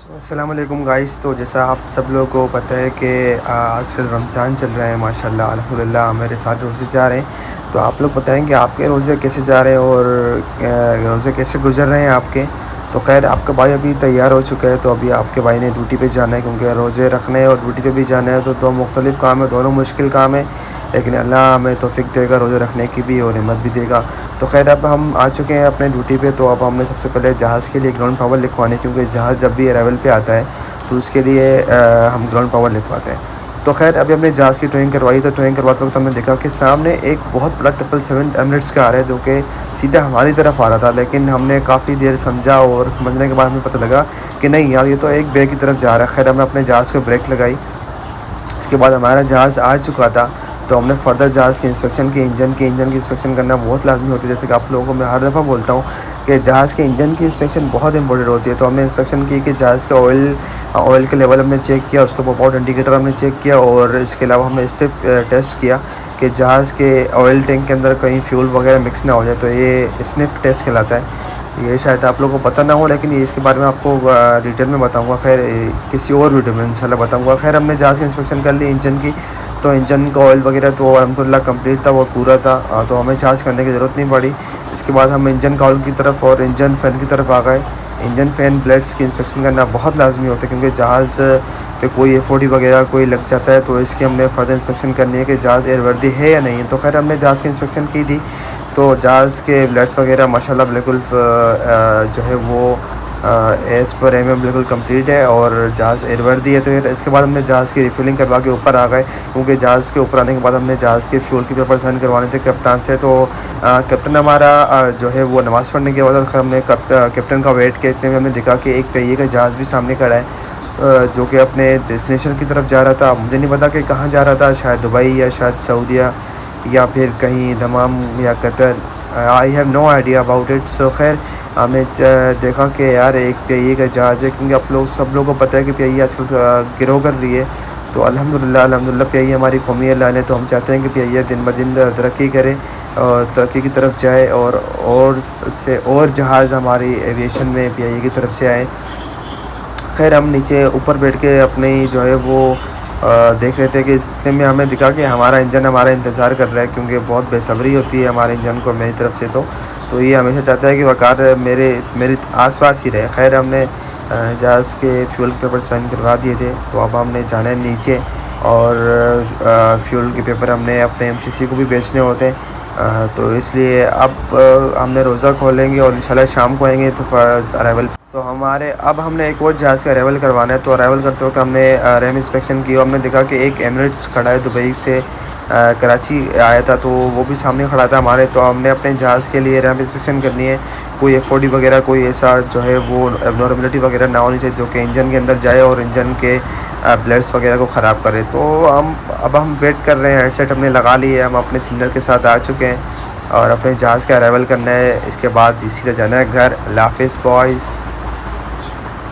अस्सलाम वालेकुम गाइस। तो जैसा आप सब लोगों को पता है कि आजकल रमज़ान चल रहा है, माशाल्लाह अल्हम्दुलिल्लाह मेरे सारे रोज़े जा रहे हैं। तो आप लोग बताएं कि आपके रोज़े कैसे जा रहे हैं और रोज़े कैसे गुजर रहे हैं आपके। तो खैर आपका भाई अभी तैयार हो चुका है, तो अभी आपके भाई ने ड्यूटी पे जाना है, क्योंकि रोज़े रखने और ड्यूटी पे भी जाना है। तो दो मुख्तलिफ़ काम है, दोनों मुश्किल काम है, लेकिन अल्लाह हमें तौफ़ीक देगा रोज़े रखने की भी और हिम्मत भी देगा। तो खैर अब हम आ चुके हैं अपने ड्यूटी पे। तो अब हमने सबसे पहले जहाज़ के लिए ग्राउंड पावर लिखवानी, क्योंकि जहाज़ जब भी अराइवल पे आता है तो उसके लिए हम ग्राउंड पावर लिखवाते हैं। तो खैर अभी हमने जहाज़ की टोइंग करवाई। तो टोइंग करवाते वक्त हमने देखा कि सामने एक बहुत बड़ा 777 एमिरेट्स का आ रहा है, जो कि सीधा हमारी तरफ आ रहा था। लेकिन हमने काफ़ी देर समझा और समझने के बाद हमें पता लगा कि नहीं यार, ये तो एक बे की तरफ जा रहा है। खैर हमने अपने जहाज़ को ब्रेक लगाई। इसके बाद हमारा जहाज़ आ चुका था। तो हमने फ़र्दर जहाज़ की इंस्पेक्शन की, इंजन की इंस्पेक्शन करना बहुत लाजमी होती है। जैसे कि आप लोगों को मैं हर दफ़ा बोलता हूँ कि जहाज़ के इंजन की इंस्पेक्शन बहुत इंपॉर्टेंट होती है। तो हमने इंस्पेक्शन की कि जहाज़ का ऑयल का लेवल हमने चेक किया, उसका पॉपआउट इंडिकेटर हमने चेक किया, और इसके अलावा हमने स्टेप टेस्ट किया कि जहाज़ के ऑयल टैंक के अंदर कहीं फ्यूल वगैरह मिक्स ना हो जाए। तो ये स्निफ़ टेस्ट कहलाता है। ये शायद आप लोगों को पता ना हो, लेकिन ये इसके बारे में आपको डिटेल में बताऊंगा। खैर किसी और वीडियो में इंशाल्लाह बताऊंगा। खैर हमने जहाज़ की इंस्पेक्शन कर ली इंजन की। तो इंजन का ऑयल वगैरह तो अल्हम्दुलिल्लाह कंप्लीट था, वो पूरा था। तो हमें चार्ज करने की ज़रूरत नहीं पड़ी। इसके बाद हम इंजन का ऑयल की तरफ और इंजन फ़ैन की तरफ आ गए। इंजन फ़ैन ब्लेड्स की इंस्पेक्शन करना बहुत लाजमी होता है, क्योंकि जहाज़ पे कोई एफओडी वगैरह कोई लग जाता है। तो इसकी हमने फ़र्दर इंस्पेक्शन करनी है कि जहाज़ एयरवर्दी है या नहीं है। तो खैर हमने जहाज़ की इंस्पेक्शन की थी। तो जहाज़ के ब्लेड्स वगैरह माशाल्लाह बिल्कुल जो है वो एज़ पर एम बिल्कुल कंप्लीट है, और जहाज़ एयरवर्दी है। तो फिर इसके बाद हमने जहाज़ की रिफ्यूलिंग करवा के ऊपर आ गए, क्योंकि जहाज़ के ऊपर आने के बाद हमने जहाज़ के फ्यूल के पेपर साइन करवाने थे कप्तान से। तो कैप्टन हमारा जो है वो नमाज़ पढ़ने के बाद हमने कैप्टन का वेट किया। इतने में हमें दिखा कि एक पहिए का जहाज़ भी सामने खड़ा है, जो कि अपने डेस्टिनेशन की तरफ जा रहा था। मुझे नहीं पता कि कहाँ जा रहा था, शायद दुबई या शायद सऊदीया या फिर कहीं दमाम या Qatar. I have no idea about it. So खैर हमने देखा कि यार एक पीआईए का जहाज़ है, क्योंकि आप लोग सब लोगों को पता है कि पीआईए आजकल गिरो कर रही है। तो अल्हम्दुलिल्लाह पीआईए हमारी कौमी अल्लाह ने। तो हम चाहते हैं कि पीआईए दिन ब दिन तरक्की करे और तरक्की की तरफ जाए, और से और जहाज़ हमारी एविएशन में पीआईए की तरफ से आए। खैर हम नीचे ऊपर बैठ के अपने जो है वो देख रहे थे कि इतने में हमें दिखा कि हमारा इंजन हमारा इंतज़ार कर रहा है, क्योंकि बहुत बेसब्री होती है हमारे इंजन को मेरी तरफ से। तो ये हमेशा चाहता है कि वकार मेरे आसपास ही रहे। खैर हमने जहाज़ के फ्यूल के पेपर साइन करवा दिए थे। तो अब हमने जाना है नीचे, और फ्यूल के पेपर हमने अपने एमसीसी को भी बेचने होते हैं। तो इसलिए अब हमने रोज़ा खोलेंगे और इंशाल्लाह शाम को आएंगे तो अराइवल। तो अब हमने एक और जहाज़ का अराइवल करवाना है। तो अराइवल करते वक्त हमने रैम इंस्पेक्शन की, और हमने देखा कि एक एमिरेट्स खड़ा है, दुबई से कराची आया था, तो वो भी सामने खड़ा था हमारे। तो हमने अपने जहाज़ के लिए रैम इंस्पेक्शन करनी है। कोई एफओडी वगैरह कोई ऐसा जो है वो एबनॉर्मलिटी वगैरह ना होनी चाहिए, जो कि इंजन के अंदर जाए और इंजन के ब्लेड्स वगैरह को ख़राब करे। तो अब हम वेट कर रहे हैं। हेडसेट हमने लगा ली है, हम अपने सिग्नल के साथ आ चुके हैं और अपने जहाज़ का अराइवल करना है। इसके बाद सीधा जाना है घर। अल्लाह हाफ़िज़ बॉयज़।